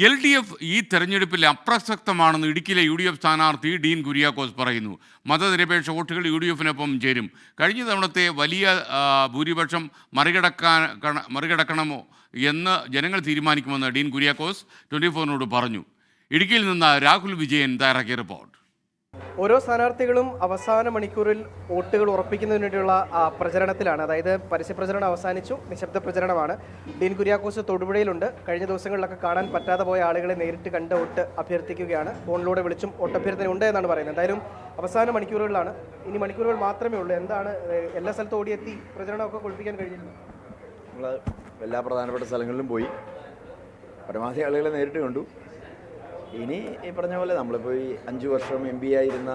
LDF ഈ തെരഞ്ഞെടുപ്പിൽ അപ്രസക്തമാണെന്ന് ഇടുക്കിയിലെ UDF സ്ഥാനാർത്ഥി ഡീൻ കുര്യാക്കോസ് പറയുന്നു. മതനിരപേക്ഷ വോട്ടുകൾ UDFനൊപ്പം ചേരും. കഴിഞ്ഞ തവണത്തെ വലിയ ഭൂരിപക്ഷം മറികടക്കണമോ എന്ന് ജനങ്ങൾ തീരുമാനിക്കുമെന്ന് ഡീൻ കുര്യാക്കോസ് 24നോട് പറഞ്ഞു. ഇടുക്കിയിൽ നിന്ന് രാഹുൽ വിജയൻ തയ്യാറാക്കിയ റിപ്പോർട്ട്. ഓരോ സ്ഥാനാർത്ഥികളും അവസാന മണിക്കൂറിൽ വോട്ടുകൾ ഉറപ്പിക്കുന്നതിന് വേണ്ടിയുള്ള പ്രചരണത്തിലാണ്. അതായത് പരസ്യപ്രചരണം അവസാനിച്ചു, നിശബ്ദ പ്രചരണമാണ്. ഡീൻ കുര്യാക്കോസ് തൊടുപുഴയിലുണ്ട്. കഴിഞ്ഞ ദിവസങ്ങളിലൊക്കെ കാണാൻ പറ്റാതെ പോയ ആളുകളെ നേരിട്ട് കണ്ട് വോട്ട് അഭ്യർത്ഥിക്കുകയാണ്. ഫോണിലൂടെ വിളിച്ചും വോട്ടഭ്യർത്ഥന ഉണ്ട് എന്നാണ് പറയുന്നത്. എന്തായാലും അവസാന മണിക്കൂറുകളിലാണ്, ഇനി മണിക്കൂറുകൾ മാത്രമേ ഉള്ളൂ. എന്താണ് എല്ലാ സ്ഥലത്തും ഓടിയെത്തി പ്രചരണമൊക്കെ കൊഴിപ്പിക്കാൻ കഴിഞ്ഞിരുന്നു? നമ്മൾ എല്ലാ പ്രധാനപ്പെട്ട സ്ഥലങ്ങളിലും പോയി പരമാവധി ആളുകളെ നേരിട്ട് കണ്ടു. ഇനി ഈ പറഞ്ഞ പോലെ നമ്മളിപ്പോൾ ഈ 5 വർഷം MP ആയിരുന്ന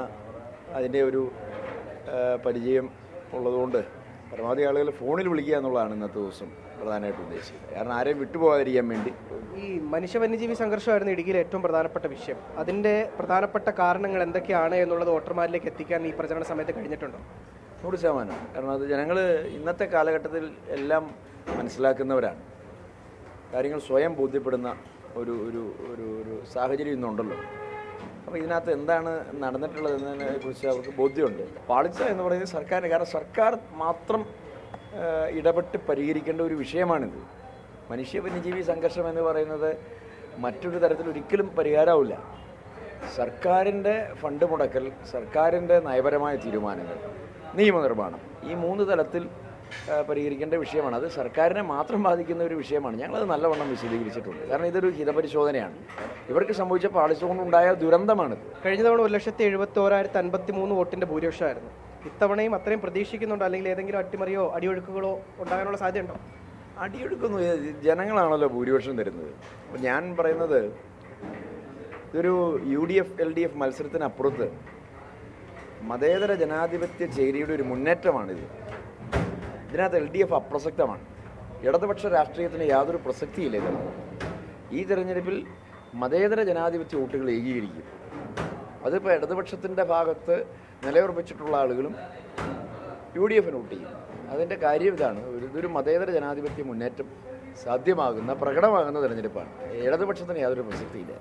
അതിൻ്റെ ഒരു പരിചയം ഉള്ളതുകൊണ്ട് പരമാവധി ആളുകൾ ഫോണിൽ വിളിക്കുക എന്നുള്ളതാണ് ഇന്നത്തെ ദിവസം പ്രധാനമായിട്ട് ഉദ്ദേശിച്ചത്. കാരണം ആരെയും വിട്ടുപോകാതിരിക്കാൻ വേണ്ടി. ഈ മനുഷ്യ വന്യജീവി സംഘർഷമായിരുന്നു ഇടുക്കിയിലെ ഏറ്റവും പ്രധാനപ്പെട്ട വിഷയം. അതിൻ്റെ പ്രധാനപ്പെട്ട കാരണങ്ങൾ എന്തൊക്കെയാണ് എന്നുള്ളത് വോട്ടർമാരിലേക്ക് എത്തിക്കാൻ ഈ പ്രചരണ സമയത്ത് കഴിഞ്ഞിട്ടുണ്ടോ? 100%. കാരണം അത് ജനങ്ങൾ ഇന്നത്തെ കാലഘട്ടത്തിൽ എല്ലാം മനസ്സിലാക്കുന്നവരാണ്. കാര്യങ്ങൾ സ്വയം ബോധ്യപ്പെടുന്ന ഒരു ഒരു ഒരു ഒരു സാഹചര്യം ഇന്നുണ്ടല്ലോ. അപ്പോൾ ഇതിനകത്ത് എന്താണ് നടന്നിട്ടുള്ളതെന്നതിനെ കുറിച്ച് അവർക്ക് ബോധ്യമുണ്ട്. പാളിച്ച എന്ന് പറയുന്നത് സർക്കാരിന്, കാരണം സർക്കാർ മാത്രം ഇടപെട്ട് പരിഹരിക്കേണ്ട ഒരു വിഷയമാണിത്. മനുഷ്യ വന്യജീവി സംഘർഷം എന്ന് പറയുന്നത് മറ്റൊരു തരത്തിൽ ഒരിക്കലും പരിഹാരമാവില്ല. സർക്കാരിൻ്റെ ഫണ്ട് മുടക്കൽ, സർക്കാരിൻ്റെ നയപരമായ തീരുമാനങ്ങൾ, നിയമനിർമ്മാണം, ഈ 3 തലത്തിൽ പരിഹരിക്കേണ്ട വിഷയമാണ്. അത് സർക്കാരിനെ മാത്രം ബാധിക്കുന്ന ഒരു വിഷയമാണ്. ഞങ്ങളത് നല്ലവണ്ണം വിശദീകരിച്ചിട്ടുണ്ട്. കാരണം ഇതൊരു ഹിതപരിശോധനയാണ്. ഇവർക്ക് സംഭവിച്ച പാളിച്ച കൊണ്ടുണ്ടായ ദുരന്തമാണിത്. കഴിഞ്ഞ തവണ 1,71,053 വോട്ടിൻ്റെ ഭൂരിപക്ഷമായിരുന്നു. ഇത്തവണയും അത്രയും പ്രതീക്ഷിക്കുന്നുണ്ടോ? അല്ലെങ്കിൽ ഏതെങ്കിലും അട്ടിമറിയോ അടിയൊഴുക്കുകളോ ഉണ്ടാകാനുള്ള സാധ്യതയുണ്ടോ? അടിയൊഴുക്കുന്നു, ജനങ്ങളാണല്ലോ ഭൂരിപക്ഷം തരുന്നത്. അപ്പം ഞാൻ പറയുന്നത് ഇതൊരു UDF LDF മത്സരത്തിനപ്പുറത്ത് മതേതര ജനാധിപത്യ ചേരിയുടെ ഒരു മുന്നേറ്റമാണിത്. ഇതിനകത്ത് LDF അപ്രസക്തമാണ്. ഇടതുപക്ഷ രാഷ്ട്രീയത്തിന് യാതൊരു പ്രസക്തിയില്ല. ഈ തെരഞ്ഞെടുപ്പിൽ മതേതര ജനാധിപത്യ വോട്ടുകൾ ഏകീകരിക്കും. അതിപ്പോൾ ഇടതുപക്ഷത്തിൻ്റെ ഭാഗത്ത് നിലയുറപ്പിച്ചിട്ടുള്ള ആളുകളും UDFന് വോട്ട് ചെയ്യും. അതിൻ്റെ കാര്യം ഇതാണ്, ഇതൊരു മതേതര ജനാധിപത്യ മുന്നേറ്റം സാധ്യമാകുന്ന, പ്രകടമാകുന്ന തെരഞ്ഞെടുപ്പാണ്. ഇടതുപക്ഷത്തിന് യാതൊരു പ്രസക്തിയില്ല.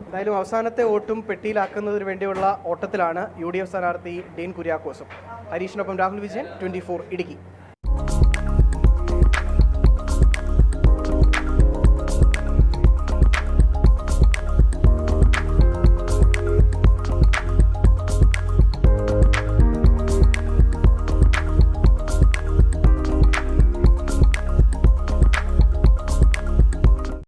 എന്തായാലും അവസാനത്തെ വോട്ടും പെട്ടിയിലാക്കുന്നതിന് വേണ്ടിയുള്ള ഓട്ടത്തിലാണ് UDF സ്ഥാനാർത്ഥി ഡീൻ കുര്യാക്കോസും. ഹരീഷിനൊപ്പം രാഹുൽ വിജയൻ, 24 ഇടുക്കി.